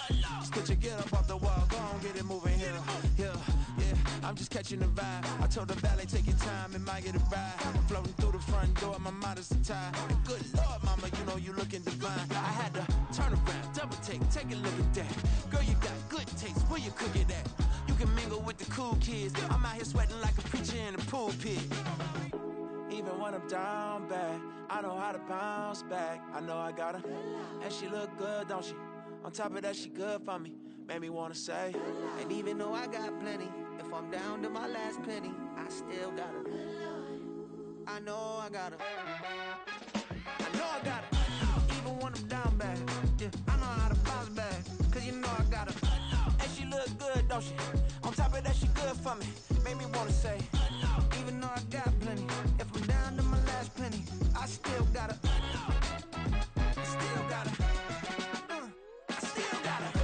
Just put your get up off the wall, go on, get it moving here, here, yeah. I'm just catching the vibe. I told the valet, take your time, it might get a ride. Floating through the front door, my modest attire. And good Lord, mama, you know you looking divine. I had to turn around, double take a look at that. Girl, you got good taste, where you cook it at? You can mingle with the cool kids. I'm out here sweating like a preacher in the pulpit. Even when I'm down bad, I know how to bounce back. I know I got her, and she look good, don't she? On top of that, she good for me. Made me wanna say, and even though I got plenty, if I'm down to my last penny, I still got her. I know I got her. I know I got her. Even when I'm down bad, yeah, I know how to bounce back. Cause you know I got her. And she look good, don't she? On top of that, she good for me. Made me wanna say, even though I got plenty, if I'm down to my last penny, I still got her. I still got her. I still got her.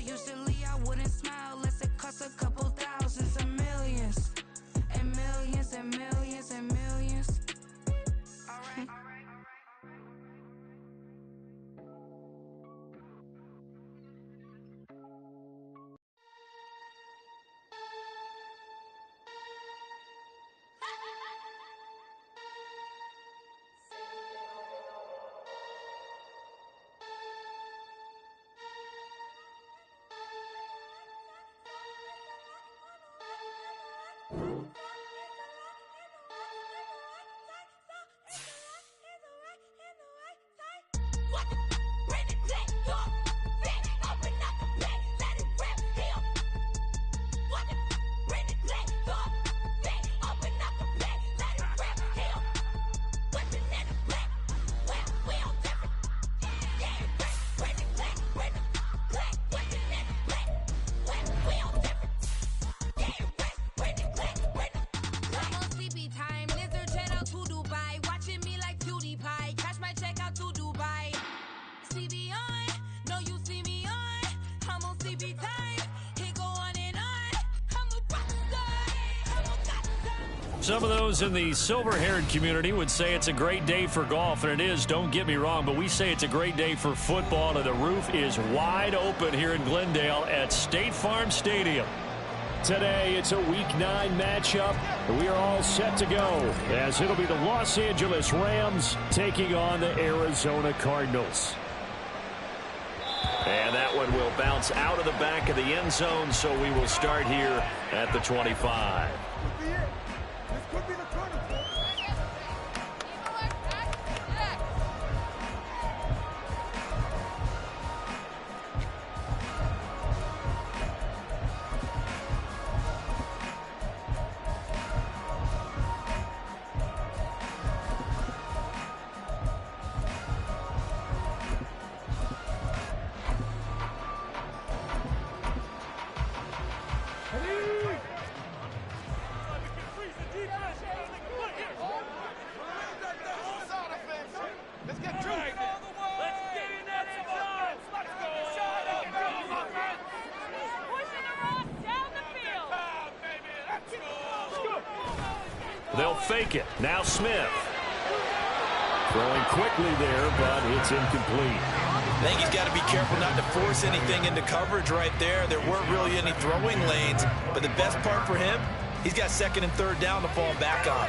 Usually I Some of those in the silver-haired community would say it's a great day for golf, and it is, don't get me wrong, but we say it's a great day for football, and the roof is wide open here in Glendale at State Farm Stadium. Today, it's a Week 9 matchup. We are all set to go, as it'll be the Los Angeles Rams taking on the Arizona Cardinals. And that one will bounce out of the back of the end zone, so we will start here at the 25. They'll fake it. Now Smith. Throwing quickly there, but it's incomplete. I think he's got to be careful not to force anything into coverage right there. There weren't really any throwing lanes, but the best part for him, he's got second and third down to fall back on.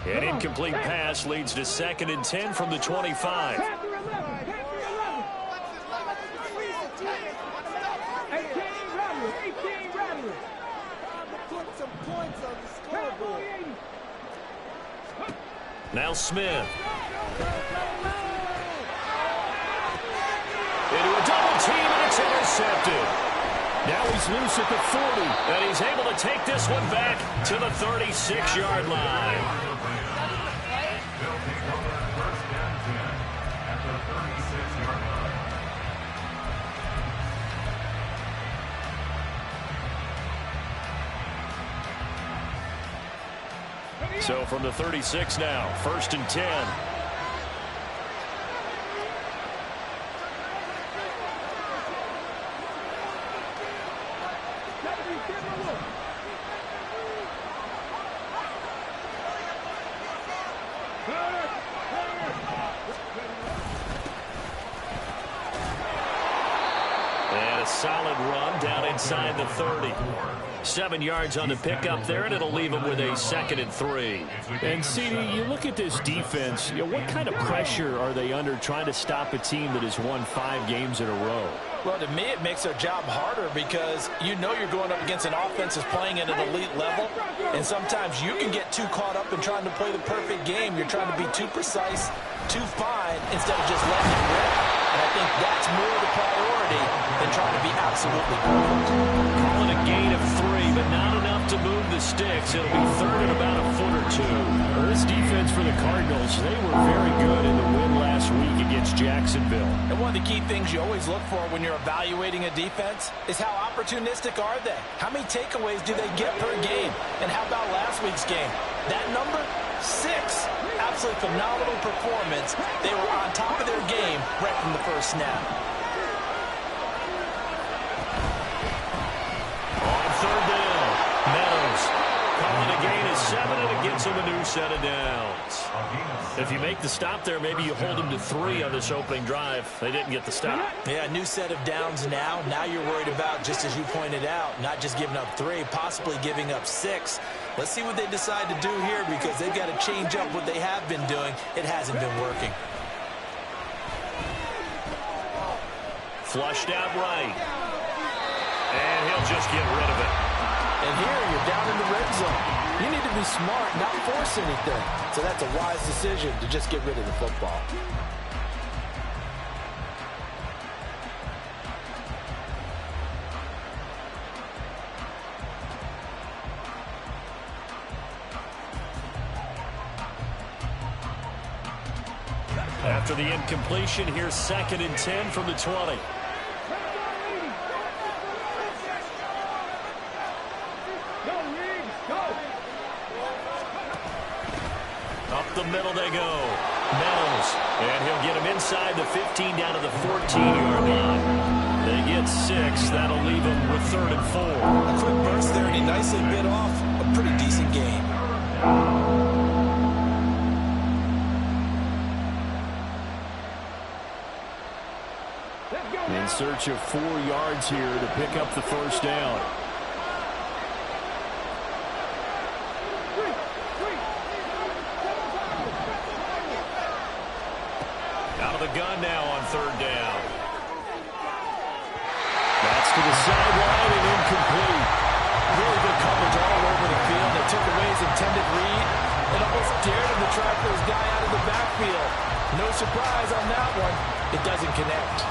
An incomplete pass leads to second and 10 from the 25. Now Smith. Into a double team, and it's intercepted. Now he's loose at the 40. And he's able to take this one back to the 36-yard line. So from the 36 now, first and 10. And a solid run down inside the 30. 7 yards on the pickup there, and it'll leave him with a second and 3. And, CD, you look at this defense, what kind of pressure are they under trying to stop a team that has won 5 games in a row? Well, to me, it makes their job harder because you know you're going up against an offense that's playing at an elite level, and sometimes you can get too caught up in trying to play the perfect game. You're trying to be too precise, too fine, instead of just letting it rip. And I think that's more the priority than trying to be absolutely perfect. Calling a gain of 3, but not enough to move the sticks. It'll be third and about a foot or 2. Well, this defense for the Cardinals, they were very good in the win last week against Jacksonville. And one of the key things you always look for when you're evaluating a defense is how opportunistic are they? How many takeaways do they get per game? And how about last week's game? That number, 6. Absolutely phenomenal performance. They were on top of their game right from the first snap. On third down, Meadows calling a gain of 7, and it gets him a new set of downs. If you make the stop there, maybe you hold them to 3 on this opening drive. They didn't get the stop. Yeah, new set of downs now. Now you're worried about, just as you pointed out, not just giving up 3, possibly giving up 6. Let's see what they decide to do here because they've got to change up what they have been doing. It hasn't been working. Flushed out right. And he'll just get rid of it. And here you're down in the red zone. You need to be smart, not force anything. So that's a wise decision to just get rid of the football. After the incompletion, here's second and 10 from the 20. middle they go. Nettles, and he'll get him inside the 15 down to the 14-yard line. They get 6. That'll leave them with 3rd and 4. A quick burst there, and he nicely bit off a pretty decent gain. In search of 4 yards here to pick up the first down. Out of the gun now on 3rd down. That's to the sideline and incomplete. Really good coverage all over the field. They took away his intended read and almost dared him to try for his guy out of the backfield. No surprise on that one. It doesn't connect.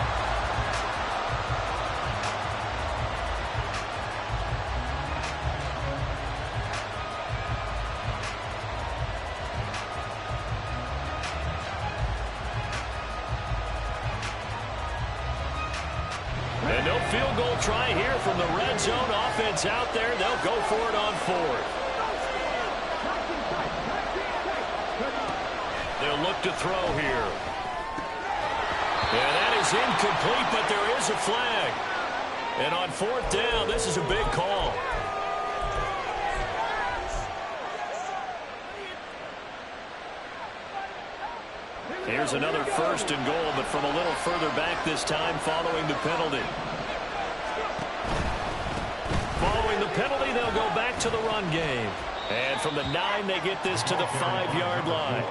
And no field goal try here from the red zone. Offense out there. They'll go for it on 4th. They'll look to throw here. And that is incomplete, but there is a flag. And on 4th down, this is a big call. Here's another 1st and goal, but from a little further back this time following the penalty. Following the penalty, they'll go back to the run game. And from the 9, they get this to the 5-yard line.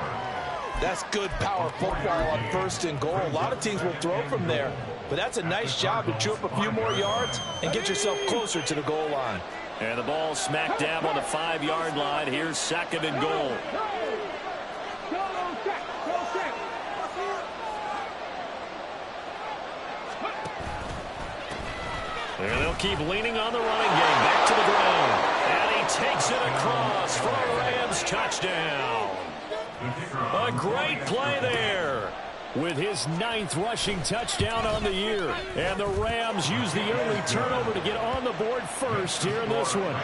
That's good power football on 1st and goal. A lot of teams will throw from there, but that's a nice job to chew up a few more yards and get yourself closer to the goal line. And the ball smack dab on the 5-yard line. Here's 2nd and goal. And they'll keep leaning on the running game. Back to the ground. And he takes it across for a Rams touchdown. A great play there. With his 9th rushing touchdown on the year. And the Rams use the early turnover to get on the board first here in this one.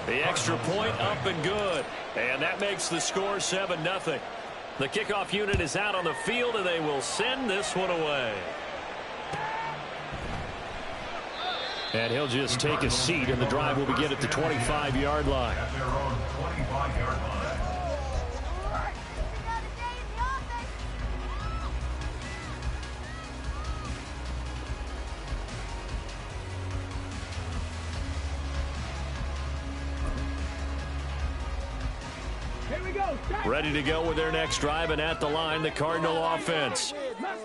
The extra point up and good. And that makes the score 7-0. The kickoff unit is out on the field, and they will send this one away. And he'll just take a seat, and the drive will begin at the 25-yard line. Ready to go with their next drive, and at the line, the Cardinal offense.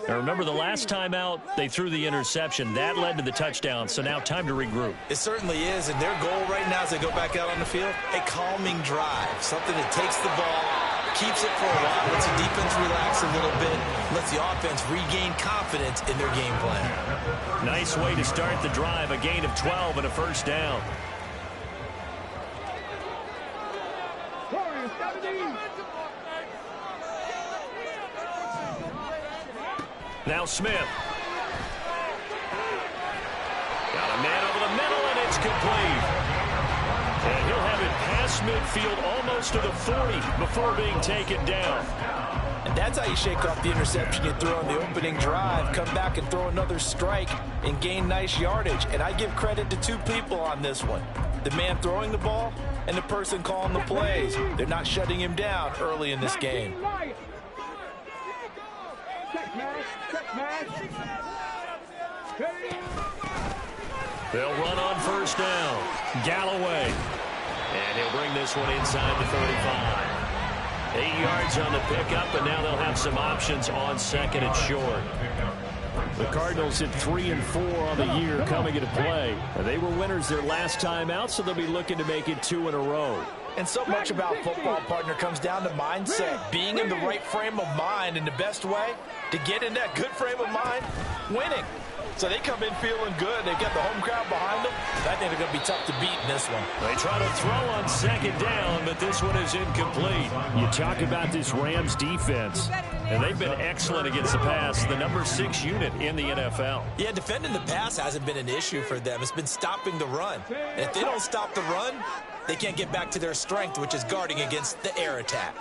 Now remember, the last time out, they threw the interception. That led to the touchdown, so now time to regroup. It certainly is, and their goal right now as they go back out on the field, a calming drive. Something that takes the ball, keeps it for a while, lets the defense relax a little bit, lets the offense regain confidence in their game plan. Nice way to start the drive, a gain of 12 and a first down. Now Smith. Got a man over the middle, and it's complete. And he'll have it past midfield almost to the 40 before being taken down. And that's how you shake off the interception you threw on the opening drive. Come back and throw another strike and gain nice yardage. And I give credit to 2 people on this one. The man throwing the ball and the person calling the plays. They're not shutting him down early in this game. They'll run on first down. Galloway. And he'll bring this one inside the 35. 8 yards on the pickup, and now they'll have some options on 2nd and short. The Cardinals hit 3 and 4 on the year coming into play. They were winners their last time out, so they'll be looking to make it 2 in a row. And so much about football, partner, comes down to mindset. Being in the right frame of mind, and the best way to get in that good frame of mind, winning. So they come in feeling good. They've got the home crowd behind them. I think they're going to be tough to beat in this one. They try to throw on 2nd down, but this one is incomplete. You talk about this Rams defense. And they've been excellent against the pass, the number 6 unit in the NFL. Yeah, defending the pass hasn't been an issue for them. It's been stopping the run. And if they don't stop the run, they can't get back to their strength, which is guarding against the air attack.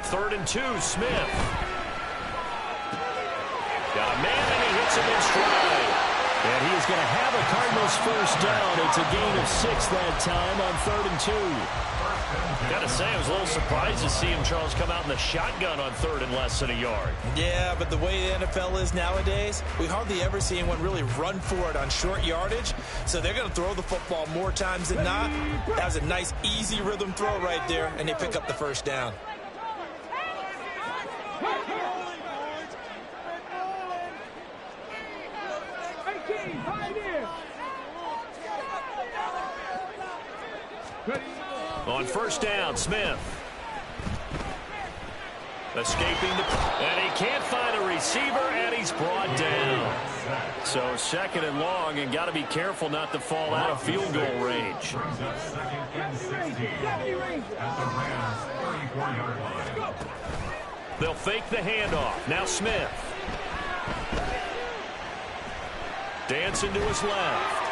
Third and 2, Smith. Got a man, and he hits him in stride. And he is going to have a Cardinals first down. It's a gain of 6 that time on 3rd and 2. Got to say, I was a little surprised to see him, Charles, come out in the shotgun on 3rd and less than a yard. Yeah, but the way the NFL is nowadays, we hardly ever see anyone really run for it on short yardage. So they're going to throw the football more times than not. That was a nice, easy rhythm throw right there, and they pick up the first down. On first down, Smith. Escaping and he can't find a receiver, and he's brought down. So 2nd and long, and got to be careful not to fall out of field goal range. They'll fake the handoff. Now Smith. Dancing to his left.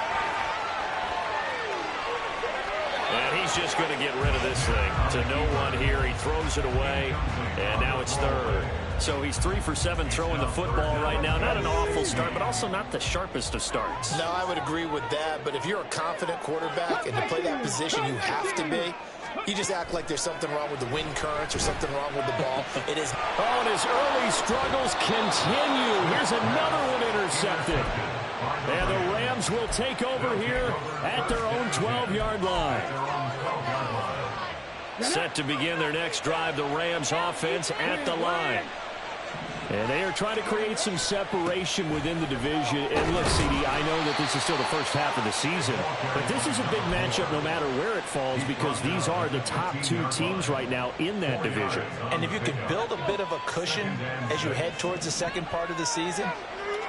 And he's just going to get rid of this thing to no one here. He throws it away, and now it's 3rd. So he's 3 for 7 throwing the football right now. Not an awful start, but also not the sharpest of starts. No, I would agree with that. But if you're a confident quarterback and to play that position you have to be, you just act like there's something wrong with the wind currents or something wrong with the ball. It is. Oh, and his early struggles continue. Here's another one intercepted. And the Rams will take over here at their own 12-yard line. Set to begin their next drive, the Rams offense at the line. And they are trying to create some separation within the division. And look, CD, I know that this is still the first half of the season, but this is a big matchup no matter where it falls, because these are the top 2 teams right now in that division. And if you can build a bit of a cushion as you head towards the second part of the season,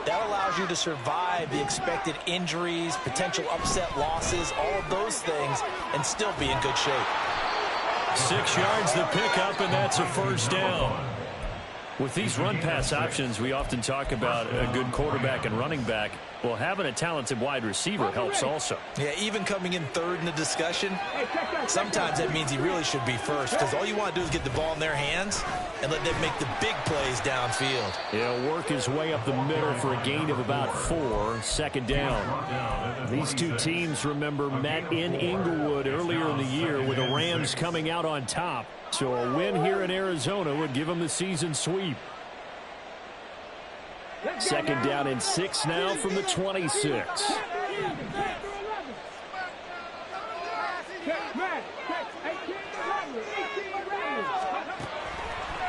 that allows you to survive the expected injuries, potential upset losses, all of those things, and still be in good shape. 6 yards the pickup, and that's a first down. With these run-pass options, we often talk about a good quarterback and running back. Well, having a talented wide receiver helps also. Yeah, even coming in 3rd in the discussion, sometimes that means he really should be first, because all you want to do is get the ball in their hands and let them make the big plays downfield. He'll work his way up the middle for a gain of about 4, 2nd down. These 2 teams, remember, met in Inglewood earlier in the year with the Rams coming out on top. So a win here in Arizona would give them the season sweep. 2nd down and 6 now from the 26.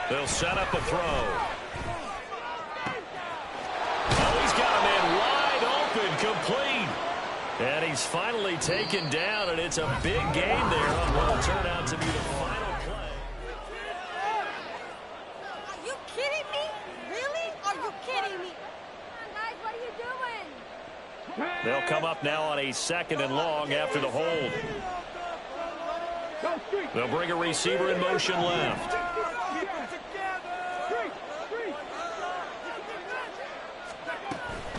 They'll set up a throw. Oh, he's got a man wide open, complete. And he's finally taken down, and it's a big game there on what will turn out to be the final play. Are you kidding me? Really? Are you kidding me? Come on, guys, what are you doing? They'll come up now on a 2nd and long after the hold. They'll bring a receiver in motion left.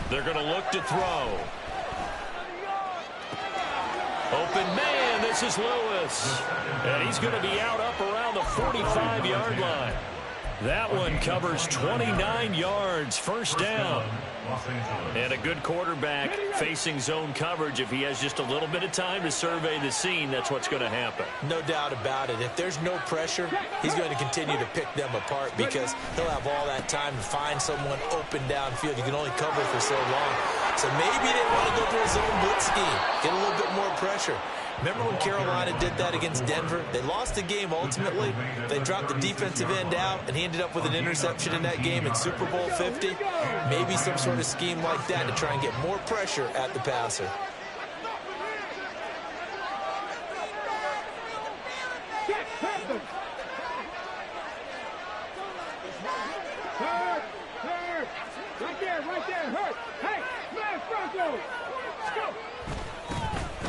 They're going to look to throw. Open man, this is Lewis. And he's going to be out up around the 45-yard line. That one covers 29 yards, first down. And a good quarterback facing zone coverage. If he has just a little bit of time to survey the scene, that's what's going to happen. No doubt about it. If there's no pressure, he's going to continue to pick them apart, because he'll have all that time to find someone open downfield. You can only cover for so long. So maybe they want to go through a zone blitz scheme, get a little bit more pressure. Remember when Carolina did that against Denver? They lost the game ultimately. They dropped the defensive end out, and he ended up with an interception in that game in Super Bowl 50. Maybe some sort of scheme like that to try and get more pressure at the passer.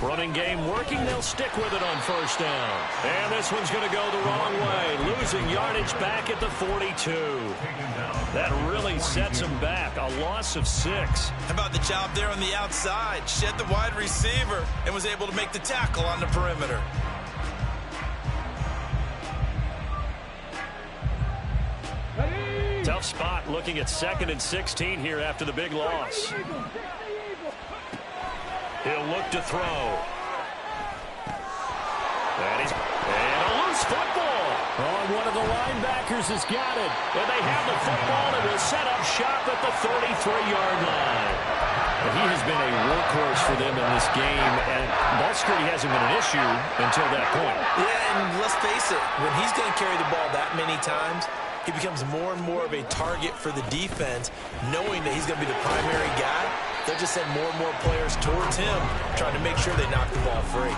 Running game working. They'll stick with it on first down. And this one's going to go the wrong way. Losing yardage back at the 42. That really sets them back. A loss of 6. How about the job there on the outside? Shed the wide receiver and was able to make the tackle on the perimeter. Tough spot looking at 2nd and 16 here after the big loss. He'll look to throw. And a loose football. Oh, one of the linebackers has got it. And they have the football and will set up shop at the 33-yard line. And he has been a workhorse for them in this game, and ball security hasn't been an issue until that point. Yeah, and let's face it, when he's going to carry the ball that many times, he becomes more and more of a target for the defense, knowing that he's going to be the primary guy. They'll just send more and more players towards him, trying to make sure they knock the ball free.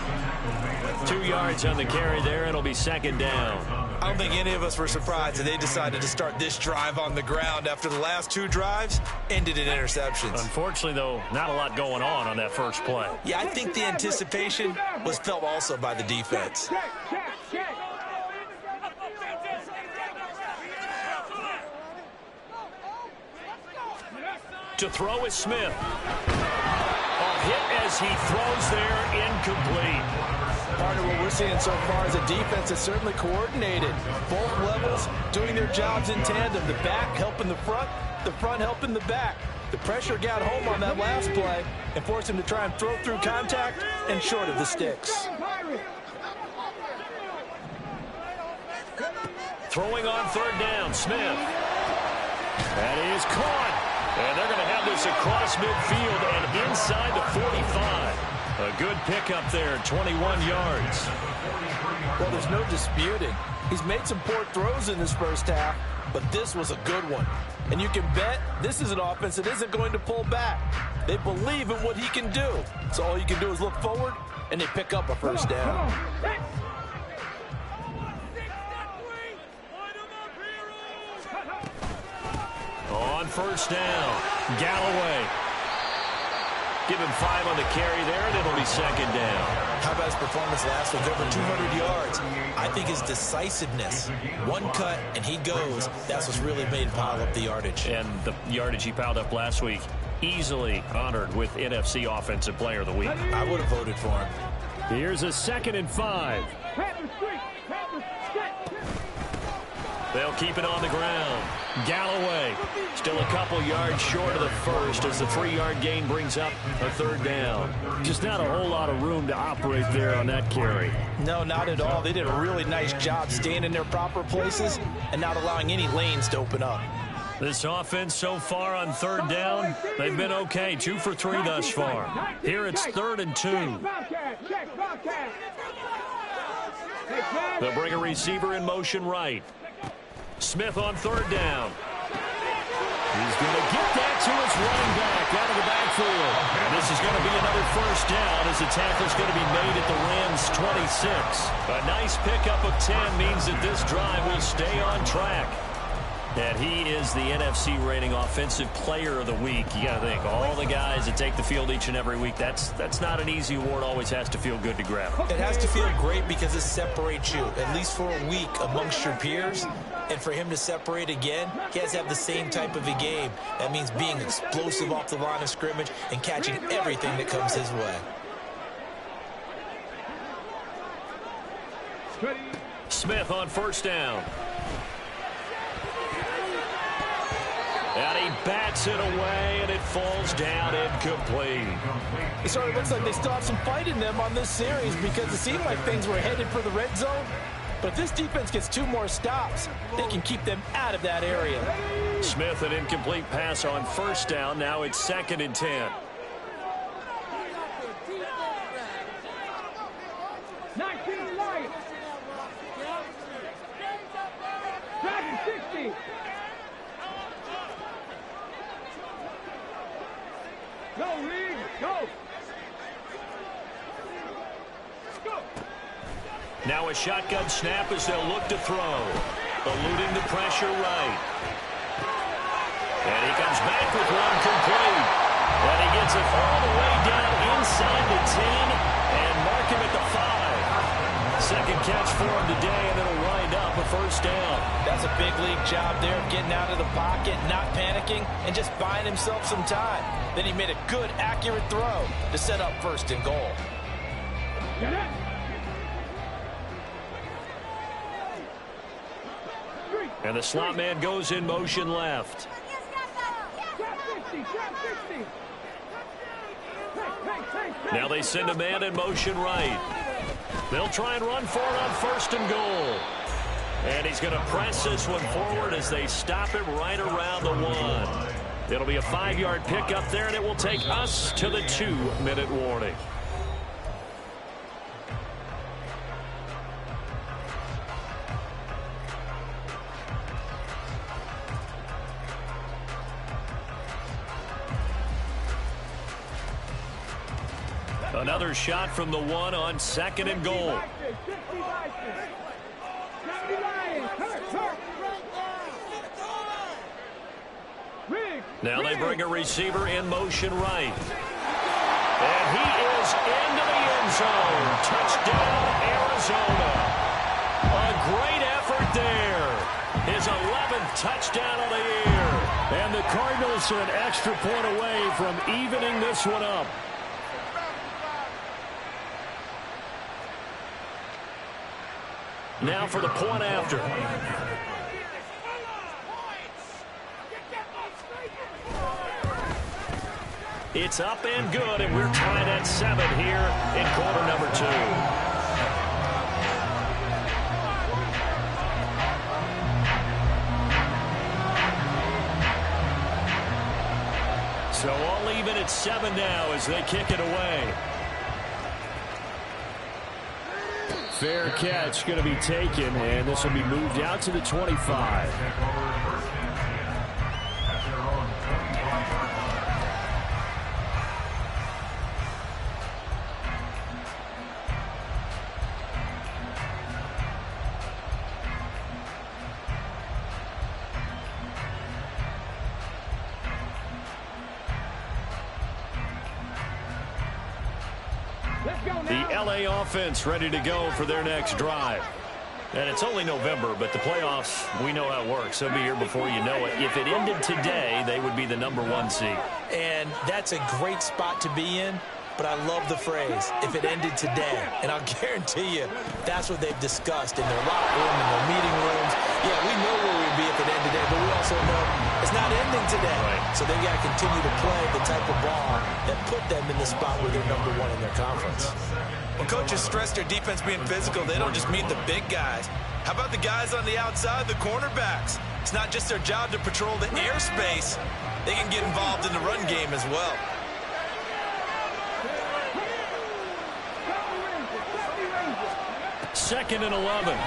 2 yards on the carry there. It'll be 2nd down. I don't think any of us were surprised that they decided to start this drive on the ground after the last 2 drives ended in interceptions. Unfortunately, though, not a lot going on that first play. Yeah, I think the anticipation was felt also by the defense. To throw is Smith. A hit as he throws there, incomplete. Partner, what we're seeing so far is a defense that's certainly coordinated. Both levels doing their jobs in tandem. The back helping the front helping the back. The pressure got home on that last play and forced him to try and throw through contact and short of the sticks. Throwing on 3rd down, Smith. That is caught. And they're going to have this across midfield and inside the 45. A good pickup there, 21 yards. Well, there's no disputing. He's made some poor throws in this first half, but this was a good one. And you can bet this is an offense that isn't going to pull back. They believe in what he can do. So all you can do is look forward, and they pick up a first down. On 1st down, Galloway. Give him 5 on the carry there, and it'll be 2nd down. How about his performance last week? Over 200 yards. I think his decisiveness, one cut, and he goes. That's what's really made him pile up the yardage. And the yardage he piled up last week, easily honored with NFC Offensive Player of the Week. I would have voted for him. Here's a 2nd and 5. They'll keep it on the ground. Galloway still a couple yards short of the first as the 3-yard gain brings up a 3rd down. Just not a whole lot of room to operate there on that carry. No, not at all. They did a really nice job staying in their proper places and not allowing any lanes to open up. This offense so far on 3rd down, they've been okay. 2 for 3 thus far. Here it's 3rd and 2. They'll bring a receiver in motion right. Smith on 3rd down. He's going to get that to his running back out of the backfield. And this is going to be another first down as the tackle's going to be made at the Rams' 26. A nice pickup of 10 means that this drive will stay on track. And he is the NFC rating offensive player of the week. You got to think, all the guys that take the field each and every week, that's not an easy award. Always has to feel good to grab. It has to feel great because it separates you, at least for a week, amongst your peers. And for him to separate again, he has to have the same type of a game. That means being explosive off the line of scrimmage and catching everything that comes his way. Smith on 1st down. And he bats it away, and it falls down incomplete. It sort of looks like they still have some fight in them on this series because it seemed like things were headed for the red zone. But if this defense gets 2 more stops, they can keep them out of that area. Smith, an incomplete pass on 1st down. Now it's 2nd and 10. Now a shotgun snap as they'll look to throw. Eluding the pressure right. And he comes back with one complete. And he gets it all the way down inside the 10 and mark him at the 5. Second catch for him today, and it'll wind up a first down. That's a big league job there of getting out of the pocket, not panicking, and just buying himself some time. Then he made a good, accurate throw to set up 1st and goal. Get it. 3, And the slot man goes in motion left. Now they send a man in motion right. They'll try and run for it on 1st and goal. And he's going to press this one forward as they stop him right around the 1. It'll be a 5-yard pickup there, and it will take us to the 2-minute warning. Another shot from the 1 on 2nd and goal. Now they bring a receiver in motion right. And he is into the end zone. Touchdown, Arizona. A great effort there. His 11th touchdown of the year. And the Cardinals are an extra point away from evening this one up. Now for the point after. It's up and good, and we're tied at 7 here in quarter number 2. So all even at 7 now as they kick it away. Fair catch going to be taken, and this will be moved out to the 25. The LA offense ready to go for their next drive. And it's only November, but the playoffs, we know how it works. They'll be here before you know it. If it ended today, they would be the #1 seed. And that's a great spot to be in, but I love the phrase, if it ended today. And I'll guarantee you, that's what they've discussed in their locker room, in their meeting rooms. Yeah, we know where we'd be if it ended today, but we also know it's not ending today. Right. So they've got to continue to play the type of ball that put them in the spot where they're #1 in their conference. When coaches stress their defense being physical, they don't just mean the big guys. How about the guys on the outside, the cornerbacks? It's not just their job to patrol the airspace. They can get involved in the run game as well. Second and 11.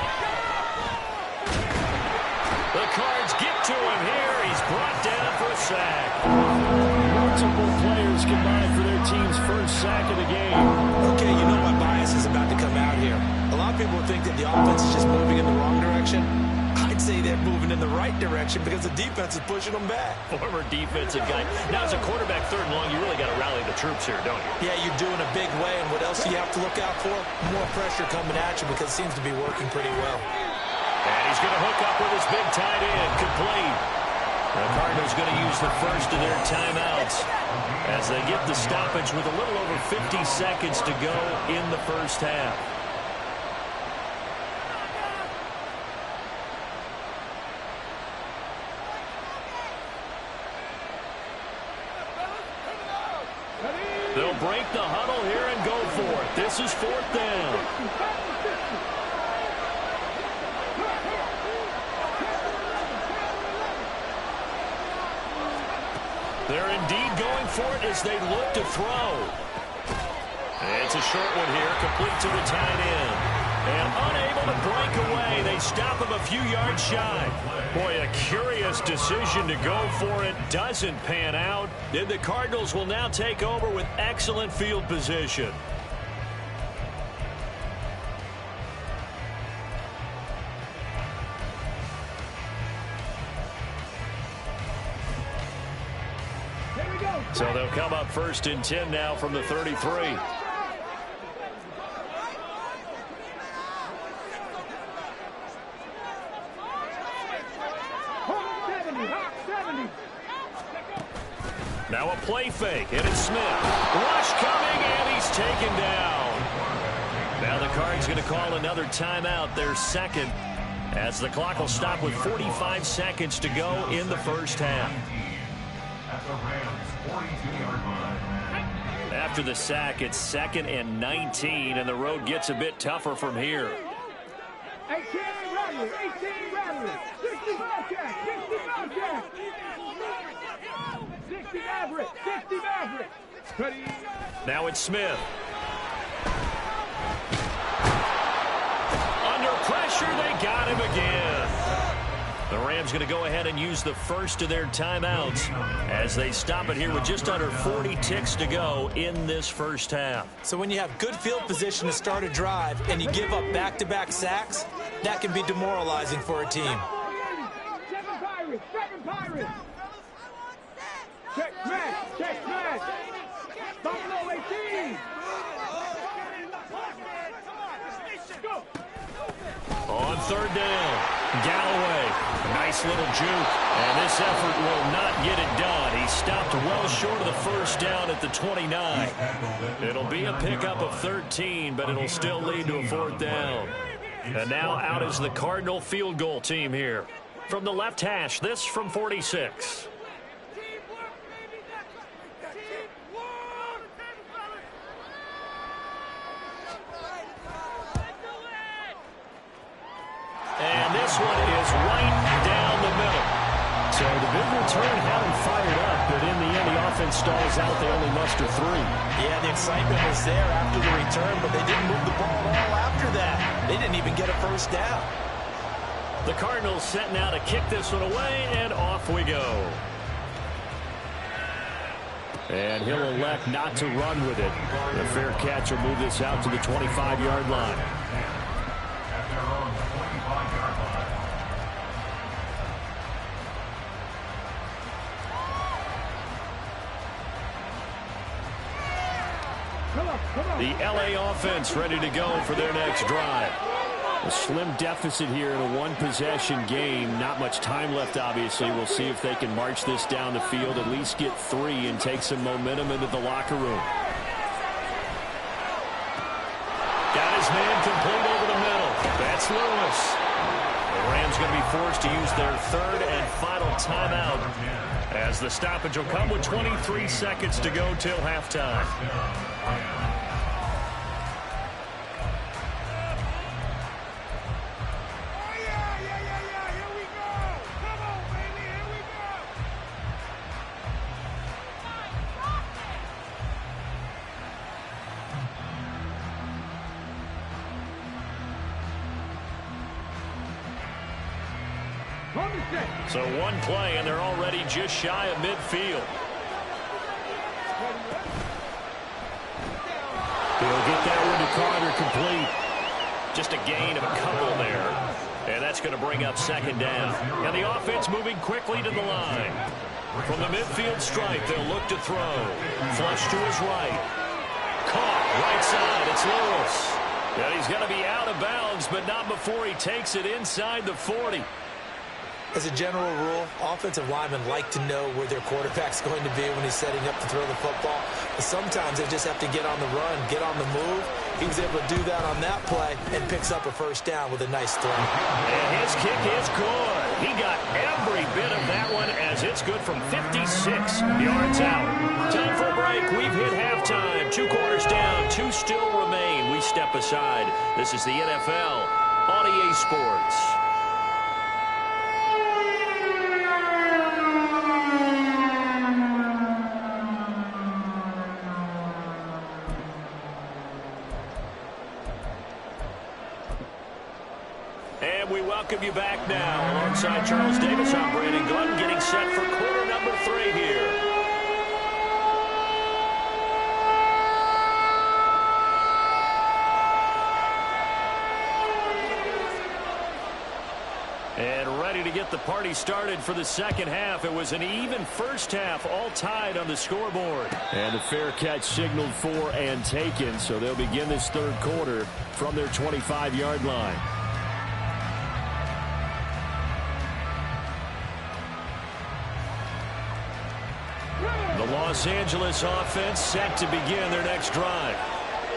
The Cards get to him here. He's brought down for a sack. Multiple players combined for their team's first sack of the game. Okay, you know my bias is about to come out here. A lot of people think that the offense is just moving in the wrong direction. I'd say they're moving in the right direction because the defense is pushing them back. Former defensive guy. Now, as a quarterback 3rd and long, you really got to rally the troops here, don't you? Yeah, you're doing a big way, and what else do you have to look out for? More pressure coming at you because it seems to be working pretty well. And he's going to hook up with his big tight end, complete. The Cardinals going to use the first of their timeouts as they get the stoppage with a little over 50 seconds to go in the first half. They'll break the huddle here and go for it. This is 4th down. They're indeed going for it as they look to throw. And it's a short one here, complete to the tight end. And unable to break away, they stop him a few yards shy. Boy, a curious decision to go for it. Doesn't pan out. And the Cardinals will now take over with excellent field position. So they'll come up 1st and 10 now from the 33. Now a play fake, and it's Smith. Rush coming, and he's taken down. Now the Cards going to call another timeout, their second. as the clock will stop with 45 seconds to go in the first half. After the sack, it's 2nd and 19, and the road gets a bit tougher from here. 18 Rattlers, 18 Rattlers, 60 Bobcats, 60 Bobcats, 60 Mavericks, 60 Mavericks. Ready? Now it's Smith. Under pressure, they got him again. The Rams going to go ahead and use the first of their timeouts as they stop it here with just under 40 ticks to go in this first half. So when you have good field position to start a drive and you give up back-to-back sacks, that can be demoralizing for a team. 7 Pirates, 7 Pirates. Check smash, check smash. Buffalo 18. Go. On 3rd down, Galloway, nice little juke, and this effort will not get it done. He stopped well short of the first down at the 29. It'll be a pickup of 13, but it'll still lead to a 4th down. And now out is the Cardinal field goal team here. From the left hash, this from 46. And this one is right down the middle. So the big return had him fired up, but in the end, the offense stalls out. They only muster 3. Yeah, the excitement was there after the return, but they didn't move the ball at all after that. They didn't even get a first down. The Cardinals set now to kick this one away, and off we go. And he'll elect not to run with it. The fair catch will move this out to the 25-yard line. The LA offense ready to go for their next drive. A slim deficit here in a one-possession game. Not much time left, obviously. We'll see if they can march this down the field, at least get 3, and take some momentum into the locker room. Got his man complete over the middle. That's Lewis. The Rams going to be forced to use their 3rd and final timeout, as the stoppage will come with 23 seconds to go till halftime. So one play, and they're already just shy of midfield. He'll get that one to Carter complete. Just a gain of a couple there. And that's going to bring up 2nd down. And the offense moving quickly to the line. From the midfield stripe, they'll look to throw. Flush to his right. Caught right side. It's Lewis. And he's going to be out of bounds, but not before he takes it inside the 40. As a general rule, offensive linemen like to know where their quarterback's going to be when he's setting up to throw the football. But sometimes they just have to get on the run, get on the move. He was able to do that on that play and picks up a first down with a nice throw. And his kick is good. He got every bit of that one as it's good from 56 yards out. Time for a break. We've hit halftime. 2 quarters down, 2 still remain. We step aside. This is the NFL on EA Sports. And we welcome you back now. Alongside Charles Davis, I'm Brandon Glenn, getting set for quarter number 3 here. And ready to get the party started for the second half. It was an even first half, all tied on the scoreboard. And a fair catch signaled for and taken, so they'll begin this 3rd quarter from their 25-yard line. The Los Angeles offense set to begin their next drive.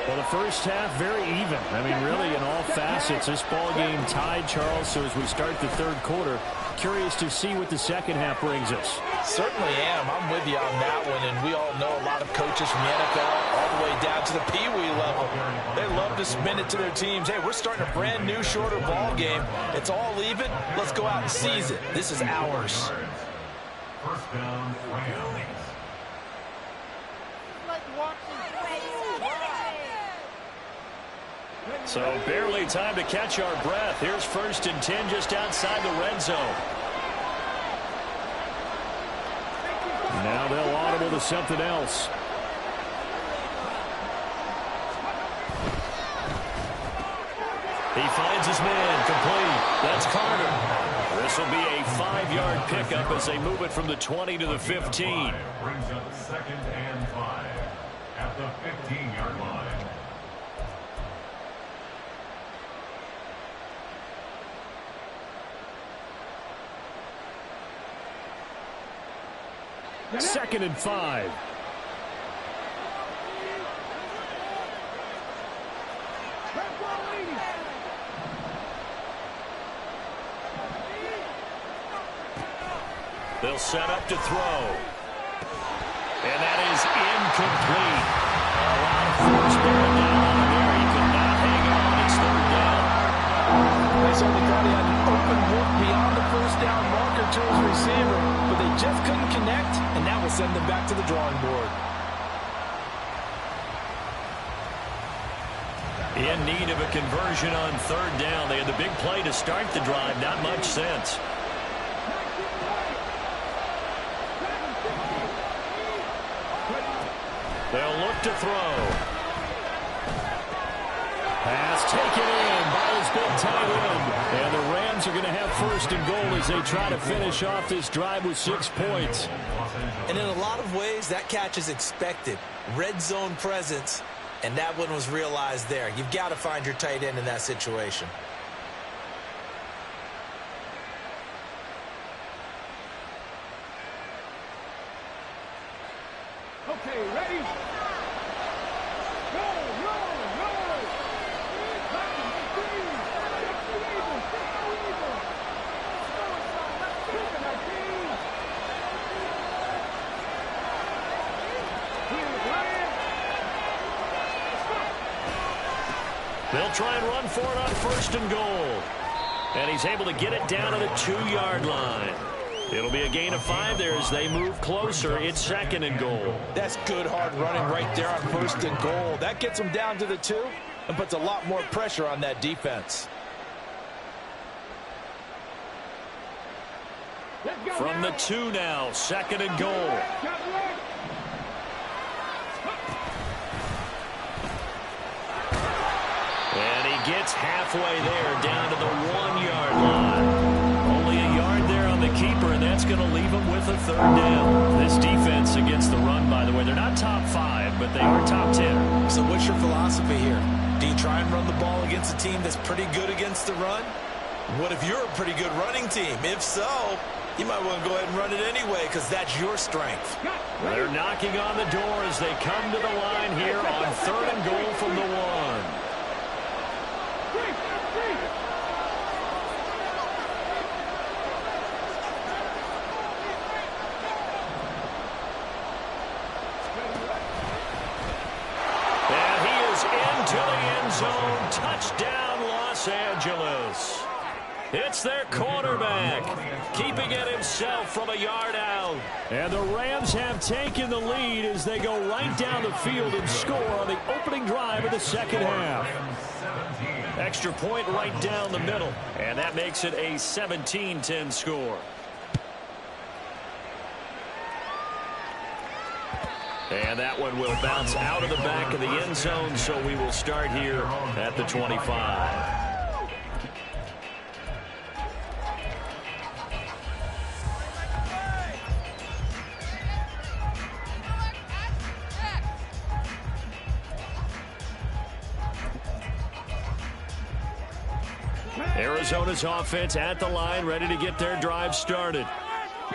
Well, the first half, very even. I mean, really, in all facets, this ball game tied, Charles. So as we start the third quarter, curious to see what the second half brings us. Certainly am. I'm with you on that one. And we all know a lot of coaches from the NFL all the way down to the Pee-wee level. They love to spin it to their teams. Hey, we're starting a brand new, shorter ball game. It's all even. Let's go out and seize it. This is ours. First down, Rams. So barely time to catch our breath. Here's 1st and 10 just outside the red zone. Now they'll audible to something else. He finds his man complete. That's Carter. This will be a 5-yard pickup as they move it from the 20 to the 15. Brings up 2nd and 5 at the 15-yard line. Second and 5. They'll set up to throw. And that is incomplete. A lot of force bearing down on there. He could not hang on. It's 3rd down. They certainly thought he had an open look beyond the first down marker to his receiver, but they just couldn't connect, and that will send them back to the drawing board. In need of a conversion on 3rd down. They had the big play to start the drive. Not much sense. They'll look to throw. Pass taken in by his big tight end. And the Rams are going to have 1st and goal as they try to finish off this drive with 6 points. And in a lot of ways, that catch is expected. Red zone presence, and that one was realized there. You've got to find your tight end in that situation. Okay, ready? Go, roll, roll. They'll try and run for it on 1st and goal. And he's able to get it down to the 2-yard line. It'll be a gain of 5 there as they move closer. It's 2nd and goal. That's good hard running right there on 1st and goal. That gets them down to the 2 and puts a lot more pressure on that defense. From the 2 now, 2nd and goal. And he gets halfway there down to the 1-yard line. Only a yard there on the keeper, and that's going to leave him with a 3rd down. This defense against the run, by the way, they're not top 5, but they are top 10. So what's your philosophy here? Do you try and run the ball against a team that's pretty good against the run? What if you're a pretty good running team? If so, you might want to go ahead and run it anyway because that's your strength. They're knocking on the door as they come to the line here on 3rd and goal from the 1. And he is into the end zone. Touchdown, Los Angeles. It's their quarterback, keeping it himself from a yard out. And the Rams have taken the lead as they go right down the field and score on the opening drive of the 2nd half. Extra point right down the middle, and that makes it a 17-10 score. And that one will bounce out of the back of the end zone, so we will start here at the 25. Arizona's offense at the line, ready to get their drive started.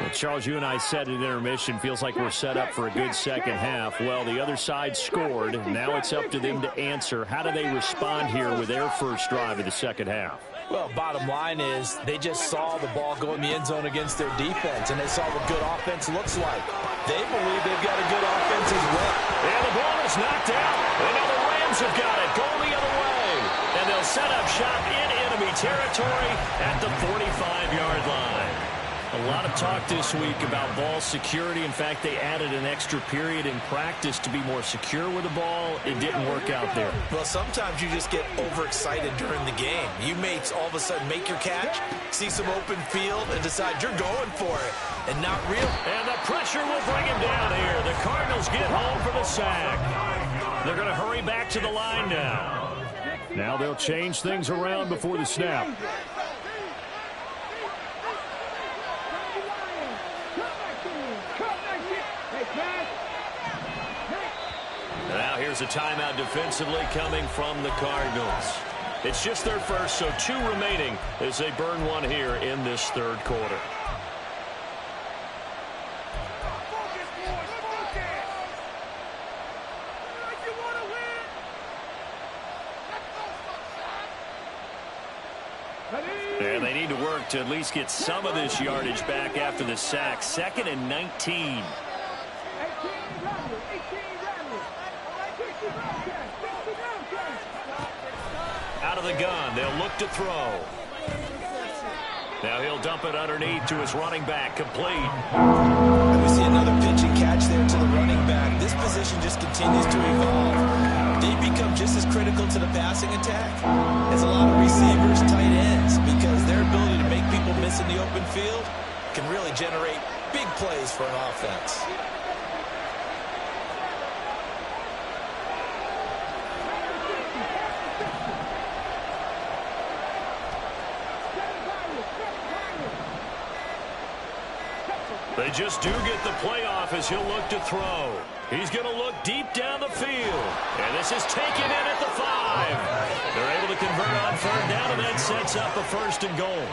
Well, Charles, you and I said at intermission, feels like we're set up for a good second half. Well, the other side scored. Now it's up to them to answer. How do they respond here with their first drive of the second half? Well, bottom line is they just saw the ball go in the end zone against their defense, and they saw what good offense looks like. They believe they've got a good offense as well. And the ball is knocked out. And now the Rams have got it. Going the other way. And they'll set up shop in enemy territory at the 45-yard line. A lot of talk this week about ball security. In fact, they added an extra period in practice to be more secure with the ball. It didn't work out there. Well, sometimes you just get overexcited during the game. You may all of a sudden make your catch, see some open field, and decide you're going for it, and not real. And the pressure will bring him down here. The Cardinals get home for the sack. They're going to hurry back to the line now. Now they'll change things around before the snap. Now here's a timeout defensively coming from the Cardinals. It's just their first, so 2 remaining as they burn one here in this third quarter. And they need to work to at least get some of this yardage back after the sack. 2nd and 19. Out of the gun, they'll look to throw. Now he'll dump it underneath to his running back, complete. And we see another pitch and catch there to the running back. This position just continues to evolve. They become just as critical to the passing attack as a lot of receivers, tight ends, because their ability to make people miss in the open field can really generate big plays for an offense. They just do get the playoff as he'll look to throw. He's going to look deep down the field. And this is taken in at the 5. They're able to convert on 3rd down, and that sets up a 1st and goal.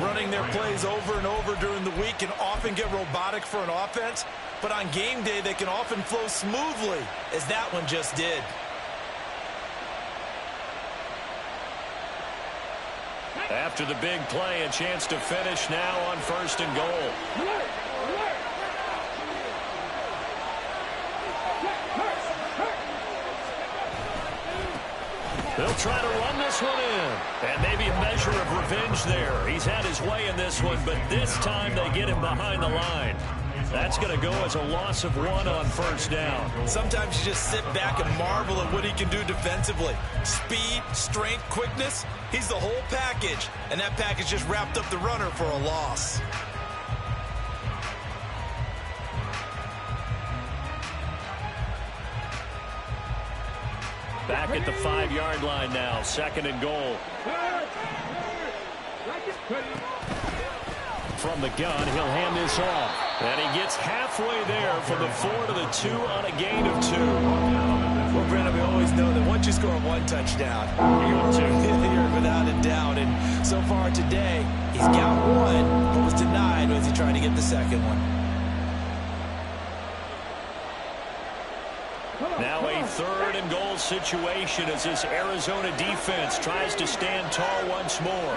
Running their plays over and over during the week can often get robotic for an offense, but on game day they can often flow smoothly, as that one just did. After the big play, a chance to finish now on 1st and goal. They'll try to run this one in. And maybe a measure of revenge there. He's had his way in this one, but this time they get him behind the line. That's going to go as a loss of 1 on 1st down. Sometimes you just sit back and marvel at what he can do defensively. Speed, strength, quickness, he's the whole package. And that package just wrapped up the runner for a loss. Back at the 5-yard line now, 2nd and goal. From the gun, he'll hand this off. And he gets halfway there from the 4 to the 2 on a gain of 2. Well, Brandon, we always know that once you score 1 touchdown, you're going to. You're without a doubt. And so far today, he's got 1, but was denied as he tried to get the 2nd one. Now a 3rd and goal situation as this Arizona defense tries to stand tall once more.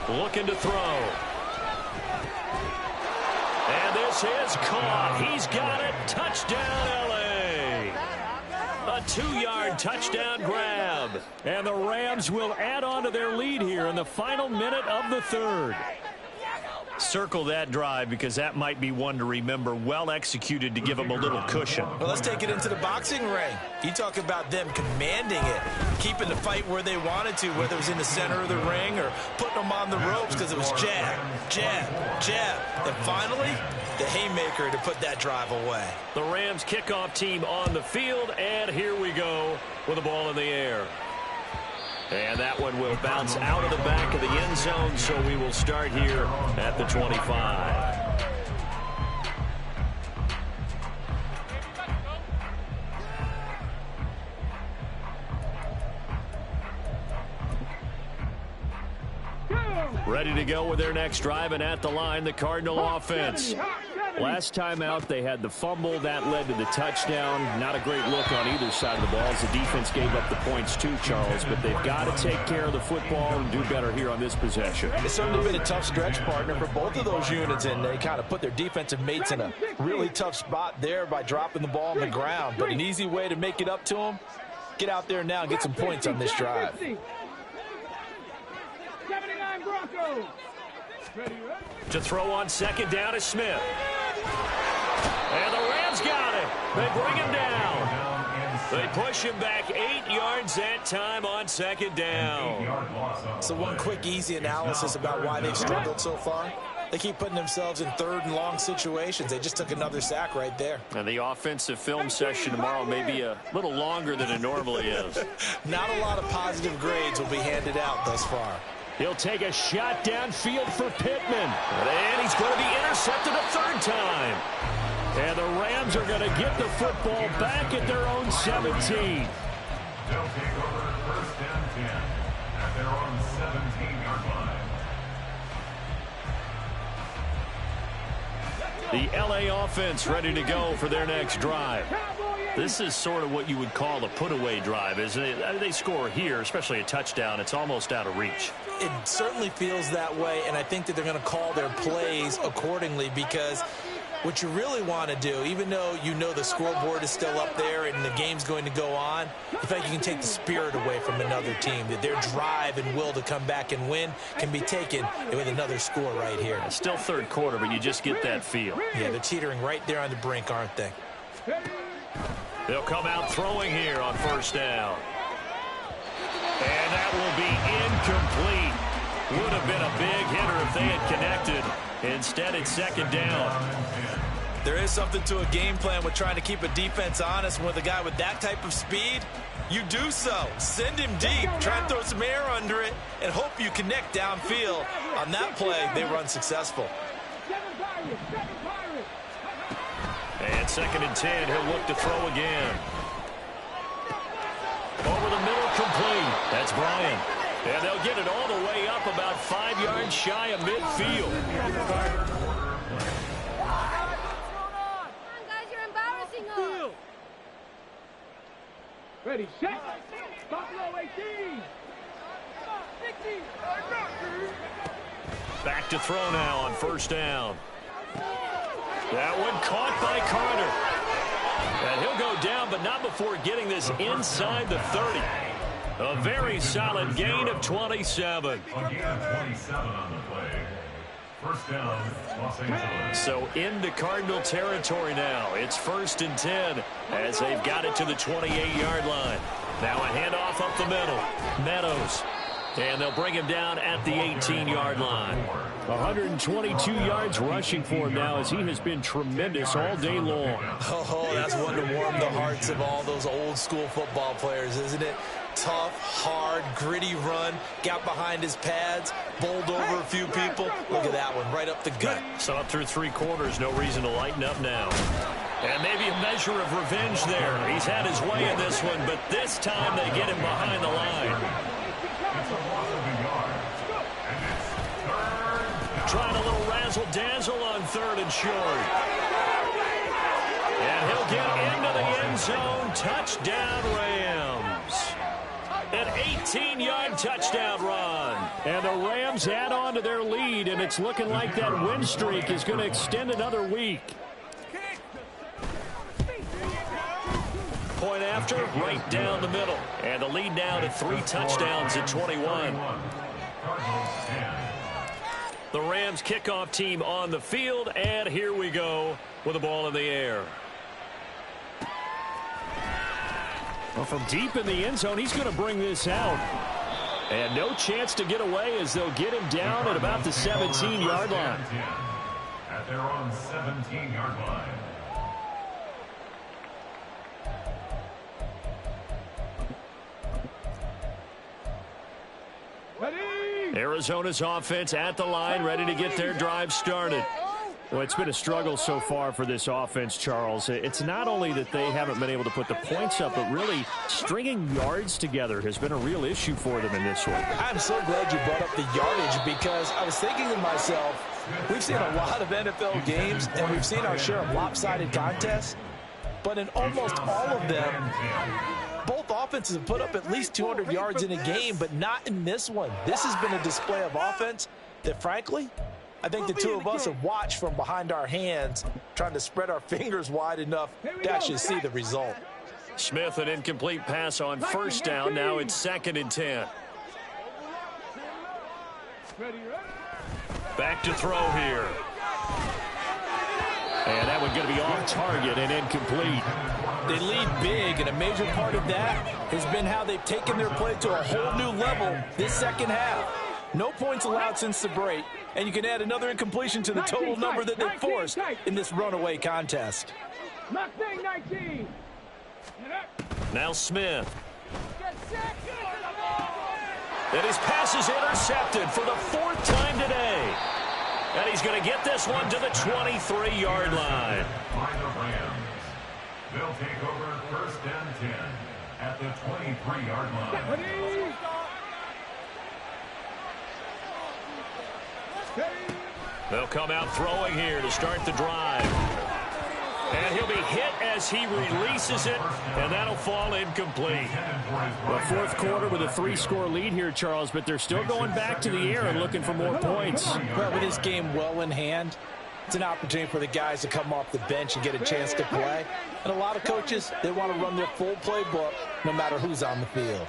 Looking to throw. And this is caught. He's got it. Touchdown, L.A. A 2-yard touchdown grab. And the Rams will add on to their lead here in the final minute of the 3rd. Circle that drive because that might be one to remember. Well executed to give them a little cushion. Well, let's take it into the boxing ring. You talk about them commanding it, keeping the fight where they wanted to, whether it was in the center of the ring or putting them on the ropes because it was jab, jab, jab. And finally, the haymaker to put that drive away. The Rams kickoff team on the field, and here we go with the ball in the air. And that one will bounce out of the back of the end zone, so we will start here at the 25. Ready to go with their next drive, and at the line, the Cardinal offense. Last time out, they had the fumble. That led to the touchdown. Not a great look on either side of the ball as the defense gave up the points too, Charles. But they've got to take care of the football and do better here on this possession. It's certainly been a tough stretch, partner, for both of those units, and they kind of put their defensive mates in a really tough spot there by dropping the ball on the ground. But an easy way to make it up to them, get out there now and get some points on this drive. 79 Broncos. To throw on second down is Smith. And the Rams got it. They bring him down. They push him back 8 yards that time on second down. So one quick, easy analysis about why they've struggled so far. They keep putting themselves in third and long situations. They just took another sack right there. And the offensive film session tomorrow may be a little longer than it normally is. Not a lot of positive grades will be handed out thus far. He'll take a shot downfield for Pittman. And he's going to be intercepted a third time. And the Rams are going to get the football back at their own 17. They'll take over first and 10 at their own 17-yard line. The L.A. offense ready to go for their next drive. This is sort of what you would call a put-away drive, isn't it? They score here, especially a touchdown. It's almost out of reach. It certainly feels that way, and I think that they're going to call their plays accordingly, because what you really want to do, even though you know the scoreboard is still up there and the game's going to go on, I think you can take the spirit away from another team, that their drive and will to come back and win can be taken with another score right here. It's still third quarter, but you just get that feel. Yeah, they're teetering right there on the brink, aren't they? They'll come out throwing here on first down. And that will be incomplete. Would have been a big hitter if they had connected. Instead, it's second down. There is something to a game plan with trying to keep a defense honest. With a guy with that type of speed, you do so. Send him deep, try and throw some air under it, and hope you connect downfield. On that play, they were unsuccessful. And second and 10, he'll look to throw again. Over the middle, complete. That's Bryant. And they'll get it all the way up about 5 yards shy of midfield. Guys, you're embarrassing us. Ready, set. Buffalo 18. Back to throw now on first down. That one caught by Carter. And he'll go down, but not before getting this inside the 30. A very solid gain of 27. Again, 27 on the play. First down, Los Angeles. So into Cardinal territory now. It's first and 10 as they've got it to the 28-yard line. Now a handoff up the middle. Meadows. And they'll bring him down at the 18-yard line. 122 yards rushing for him now as he has been tremendous all day long. Oh, that's one to warm the hearts of all those old-school football players, isn't it? Tough, hard, gritty run, got behind his pads, bowled over a few people. Look at that one, right up the gut. So up through 3 quarters, no reason to lighten up now. And maybe a measure of revenge there. He's had his way in this one, but this time they get him behind the line. It's a loss of a yard. And it's third down. Trying a little razzle-dazzle on third and short. And he'll get into the end zone. Touchdown, Rams. An 18-yard touchdown run. And the Rams add on to their lead, and it's looking like that win streak is going to extend another week. Point after, right down the middle. And the lead now to 3 touchdowns at 21. The Rams kickoff team on the field, and here we go with the ball in the air. Well, from deep in the end zone, he's going to bring this out. And no chance to get away as they'll get him down at about the 17-yard line. At their own 17-yard line. Arizona's offense at the line, ready to get their drive started. Well, it's been a struggle so far for this offense, Charles. It's not only that they haven't been able to put the points up, but really stringing yards together has been a real issue for them in this one. I'm so glad you brought up the yardage because I was thinking to myself, we've seen a lot of NFL games and we've seen our share of lopsided contests, but in almost all of them, both offenses have put up at least 200 yards in a game, but not in this one. This has been a display of offense that, frankly, I think the two of us have watched from behind our hands, trying to spread our fingers wide enough to actually see the result. Smith, an incomplete pass on first down. Now it's 2nd and 10. Back to throw here. And that one going to be off target and incomplete. They lead big, and a major part of that has been how they've taken their play to a whole new level this second half. No points allowed since the break, and you can add another incompletion to the total number that they forced in this runaway contest. Now Smith. And his pass is intercepted for the 4th time today. And he's going to get this one to the 23-yard line. By the Rams. They'll take over 1st and 10 at the 23-yard line. They'll come out throwing here to start the drive. And he'll be hit as he releases it, and that'll fall incomplete. Well, 4th quarter with a 3-score lead here, Charles, but they're still going back to the air and looking for more points. Well, with this game well in hand, it's an opportunity for the guys to come off the bench and get a chance to play. And a lot of coaches, they want to run their full playbook no matter who's on the field.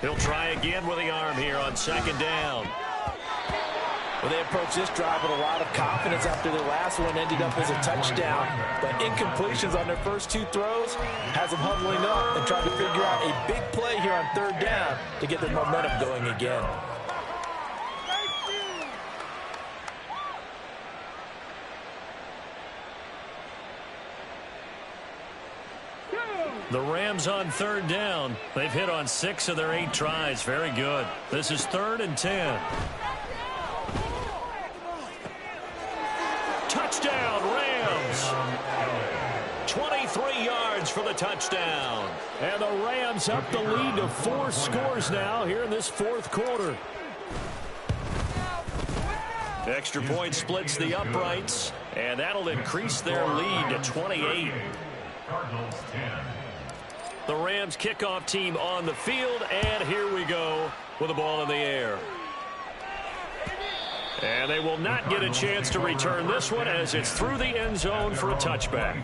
He'll try again with the arm here on 2nd down. Well, they approached this drive with a lot of confidence after their last one ended up as a touchdown. But incompletions on their first 2 throws has them huddling up and trying to figure out a big play here on 3rd down to get their momentum going again. The Rams on 3rd down. They've hit on 6 of their 8 tries. Very good. This is 3rd and 10. Touchdown, Rams. 23 yards for the touchdown. And the Rams up the lead to 4 scores now here in this 4th quarter. Extra point splits the uprights, and that'll increase their lead to 28. Cardinals 10. The Rams kickoff team on the field, and here we go with the ball in the air. And they will not get a chance to return this one as it's through the end zone for a touchback.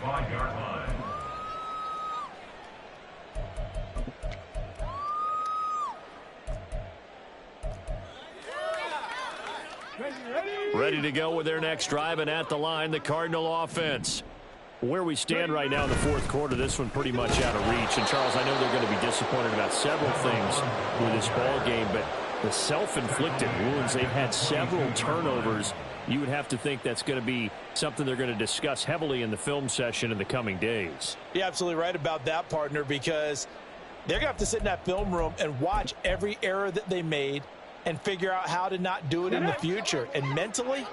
Ready to go with their next drive, and at the line, the Cardinal offense. Where we stand right now in the 4th quarter, this one pretty much out of reach. And, Charles, I know they're going to be disappointed about several things with this ball game, but the self-inflicted wounds, they've had several turnovers. You would have to think that's going to be something they're going to discuss heavily in the film session in the coming days. You're absolutely right about that, partner, because they're going to have to sit in that film room and watch every error that they made and figure out how to not do it in the future. And mentally,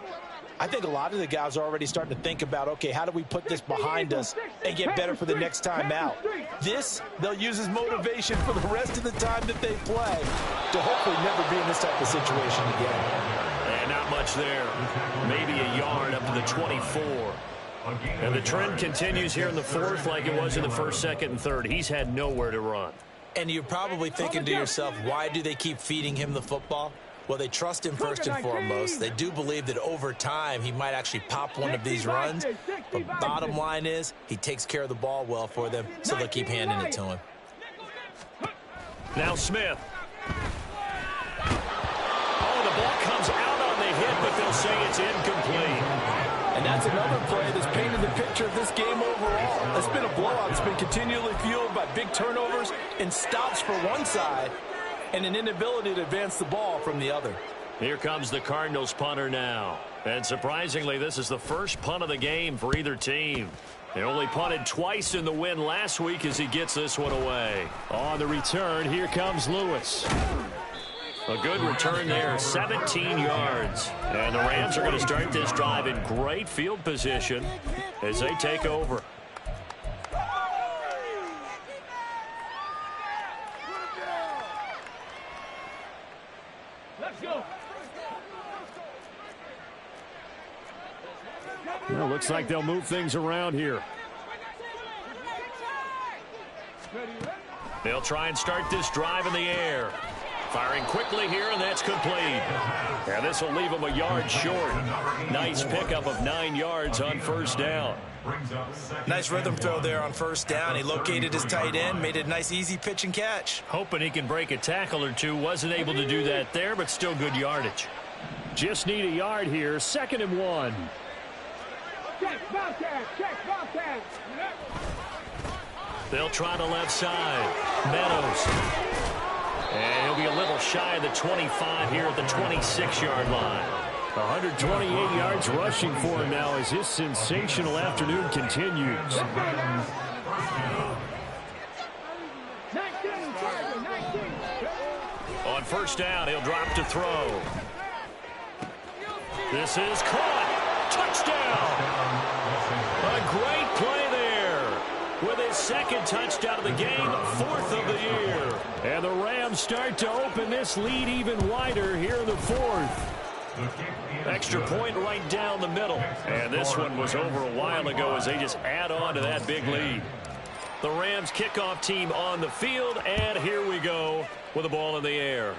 I think a lot of the guys are already starting to think about, okay, how do we put this behind us and get better for the next time out? This, they'll use as motivation for the rest of the time that they play to hopefully never be in this type of situation again. And not much there. Maybe a yard up to the 24. And the trend continues here in the 4th like it was in the 1st, 2nd, and 3rd. He's had nowhere to run. And you're probably thinking to yourself, why do they keep feeding him the football? Well, they trust him first and foremost. They do believe that over time he might actually pop one of these runs. But bottom line is he takes care of the ball well for them, so they'll keep handing it to him. Now Smith. Oh, the ball comes out on the hit, but they'll say it's incomplete. And that's another play that's painted the picture of this game overall. It's been a blowout. It's been continually fueled by big turnovers and stops for one side, and an inability to advance the ball from the other. Here comes the Cardinals punter now. And surprisingly, this is the first punt of the game for either team. They only punted twice in the win last week as he gets this one away. On the return, here comes Lewis. A good return there, 17 yards. And the Rams are going to start this drive in great field position as they take over. Let's go. Well, looks like they'll move things around here. They'll try and start this drive in the air. Firing quickly here, and that's complete. And this will leave them a yard short. Nice pickup of 9 yards on first down. Nice rhythm throw there on first down. He located his tight end, made it a nice easy pitch and catch. Hoping he can break a tackle or two. Wasn't able to do that there, but still good yardage. Just need a yard here. 2nd and 1. Check, Bobcat. Check, Bobcat. They'll try the left side. Meadows. And he'll be a little shy of the 25 here at the 26-yard line. 128 yards rushing for him now as his sensational afternoon continues. 19. On first down, he'll drop to throw. This is caught. Touchdown. A great play there. With his 2nd touchdown of the game, 4th of the year. And the Rams start to open this lead even wider here in the 4th. Extra point right down the middle. And this one was over a while ago as they just add on to that big lead. The Rams kickoff team on the field, and here we go with the ball in the air.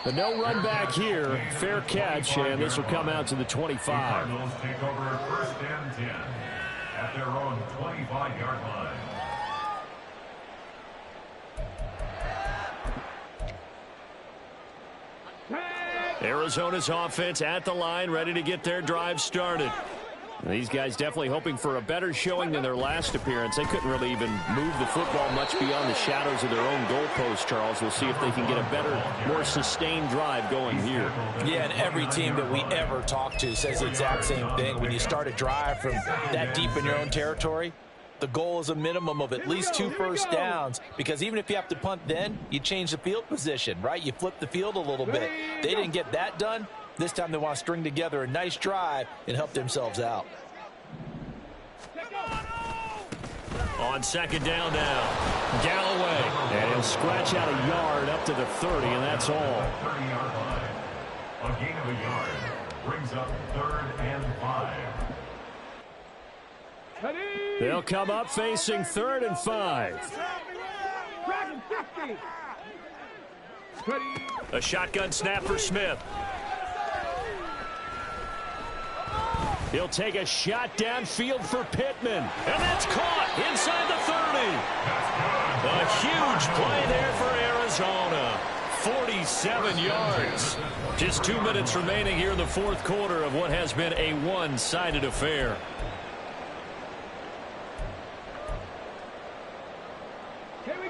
The no run back here, fair catch, and this will come out to the 25. Cardinals take over 1st and 10 at their own 25-yard line. Arizona's offense at the line, ready to get their drive started. These guys definitely hoping for a better showing than their last appearance. They couldn't really even move the football much beyond the shadows of their own goalpost, Charles. We'll see if they can get a better, more sustained drive going here. Yeah, and every team that we ever talk to says the exact same thing. When you start a drive from that deep in your own territory, the goal is a minimum of at least 2 first downs, because even if you have to punt then, you change the field position, right? You flip the field a little bit. They didn't get that done. This time they want to string together a nice drive and help themselves out. On 2nd down now, Galloway. And he'll scratch out a yard up to the 30, and that's all. 30-yard line. A gain of a yard brings up 3rd and 5. They'll come up facing 3rd and 5. A shotgun snap for Smith. He'll take a shot downfield for Pittman. And that's caught inside the 30. A huge play there for Arizona. 47 yards. Just 2 minutes remaining here in the 4th quarter of what has been a one-sided affair.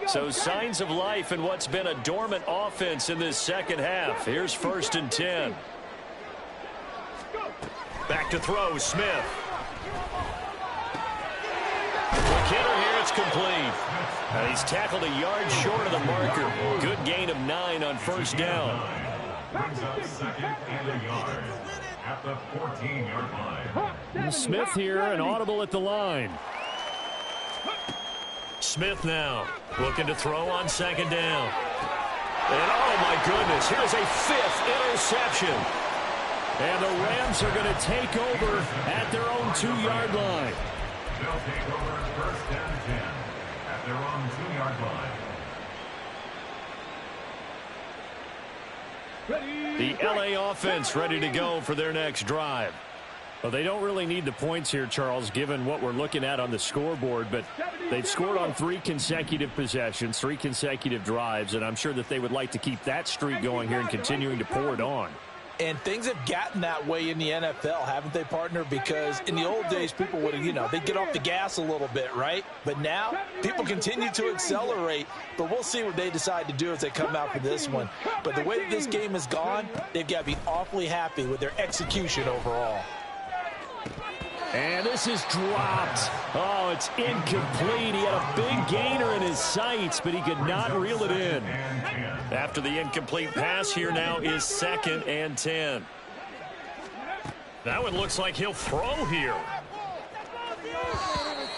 So signs of life in what's been a dormant offense in this 2nd half. Here's 1st and 10. Back to throw, Smith. McKinnon here, it's complete. And he's tackled a yard short of the marker. Good gain of 9 on first down. Brings up 2nd and a yard at the 14-yard line. Smith here, an audible at the line. Smith now looking to throw on 2nd down. And oh my goodness, here's a 5th interception. And the Rams are going to take over at their own 2-yard line. They'll take over 1st and 10 at their own 2-yard line. The LA offense ready to go for their next drive. Well, they don't really need the points here, Charles, given what we're looking at on the scoreboard, but they've scored on 3 consecutive possessions, 3 consecutive drives, and I'm sure that they would like to keep that streak going here and continuing to pour it on. And things have gotten that way in the NFL, haven't they, partner? Because in the old days, people would, they'd get off the gas a little bit, right? But now, people continue to accelerate. But we'll see what they decide to do as they come out for this one. But the way that this game has gone, they've got to be awfully happy with their execution overall. And this is dropped. Oh, it's incomplete. He had a big gainer in his sights, but he could not reel it in. After the incomplete pass, here now is 2nd and 10. That one looks like he'll throw here.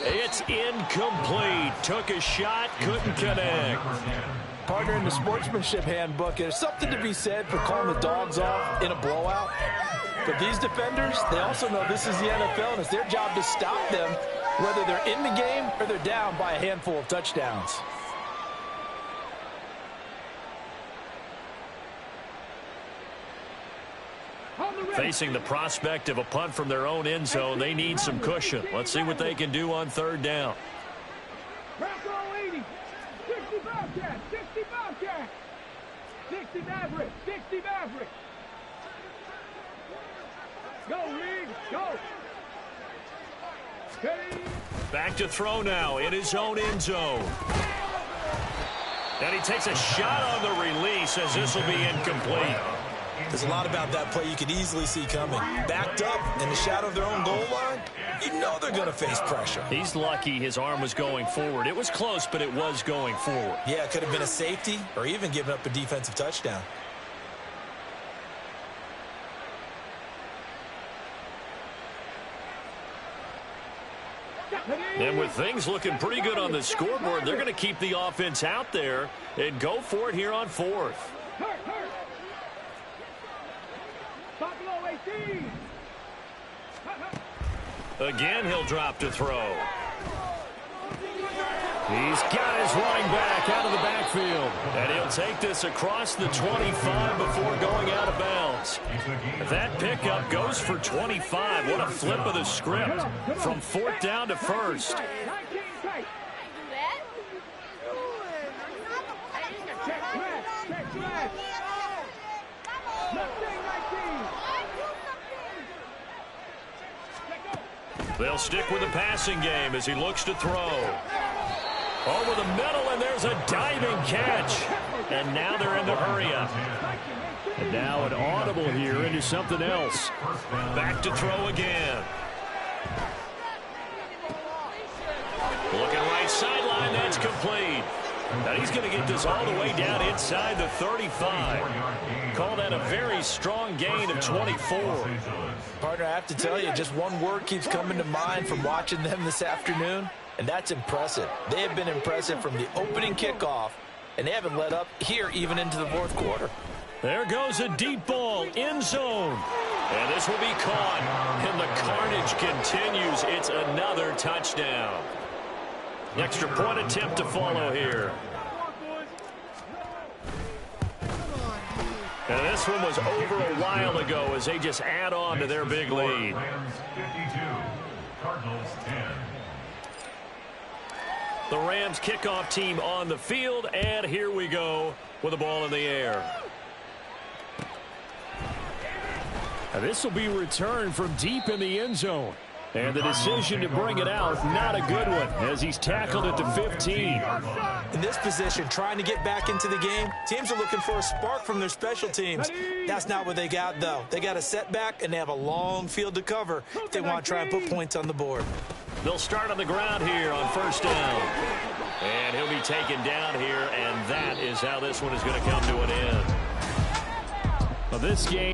It's incomplete. Took a shot, couldn't connect. Partner, in the sportsmanship handbook, there's something to be said for calling the dogs off in a blowout. But these defenders, they also know this is the NFL, and it's their job to stop them, whether they're in the game or they're down by a handful of touchdowns. Facing the prospect of a punt from their own end zone, they need some cushion. Let's see what they can do on 3rd down. 60 Bobcat, 60 Bobcat, 60 Maverick, 60 Maverick. Go, Reed, go. Ready. Back to throw now in his own end zone. And he takes a shot on the release as this will be incomplete. There's a lot about that play you could easily see coming. Backed up in the shadow of their own goal line, you know they're going to face pressure. He's lucky his arm was going forward. It was close, but it was going forward. Yeah, it could have been a safety or even given up a defensive touchdown. And with things looking pretty good on the scoreboard, they're going to keep the offense out there and go for it here on 4th. Again, he'll drop to throw. He's got his running back out of the backfield. And he'll take this across the 25 before going out of bounds. That pickup goes for 25. What a flip of the script from 4th down to 1st. They'll stick with the passing game as he looks to throw. Over the middle, and there's a diving catch. And now they're in the hurry-up. And now an audible here into something else. Back to throw again. Looking right sideline, that's complete. Now he's going to get this all the way down inside the 35. Call that a very strong gain of 24. Partner, I have to tell you, just one word keeps coming to mind from watching them this afternoon, and that's impressive. They have been impressive from the opening kickoff, and they haven't let up here even into the 4th quarter. There goes a deep ball, end zone. And this will be caught, and the carnage continues. It's another touchdown. Extra point attempt to follow here. And this one was over a while ago as they just add on to their big lead. Rams 52, Cardinals 10. The Rams kickoff team on the field, and here we go with the ball in the air. And this will be returned from deep in the end zone. And the decision to bring it out, not a good one, as he's tackled at the 15. In this position, trying to get back into the game, teams are looking for a spark from their special teams. That's not what they got, though. They got a setback, and they have a long field to cover if they want to try and put points on the board. They'll start on the ground here on 1st down. And he'll be taken down here, and that is how this one is going to come to an end. Well, this game...